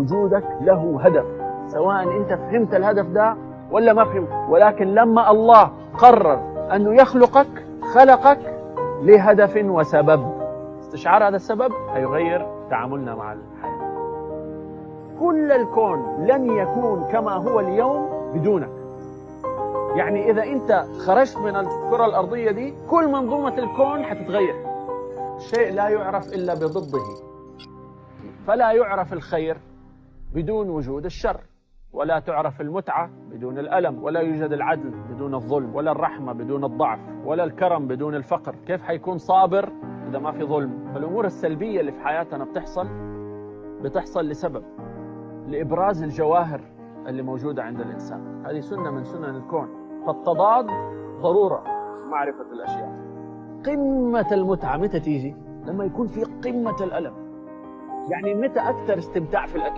وجودك له هدف، سواء أنت فهمت الهدف ده ولا ما فهمت. ولكن لما الله قرر أنه يخلقك خلقك لهدف وسبب، استشعار هذا السبب هيغير تعاملنا مع الحياة. كل الكون لن يكون كما هو اليوم بدونك. يعني إذا أنت خرجت من الكرة الأرضية دي كل منظومة الكون حتتغير. شيء لا يعرف إلا بضده، فلا يعرف الخير بدون وجود الشر، ولا تعرف المتعة بدون الألم، ولا يوجد العدل بدون الظلم، ولا الرحمة بدون الضعف، ولا الكرم بدون الفقر. كيف حيكون صابر إذا ما في ظلم؟ فالأمور السلبية اللي في حياتنا بتحصل لسبب، لإبراز الجواهر اللي موجودة عند الإنسان. هذه سنة من سنن الكون. فالتضاد ضرورة معرفة الأشياء. قمة المتعة متى تيجي؟ لما يكون في قمة الألم. يعني متى أكثر استمتاع في الأكل؟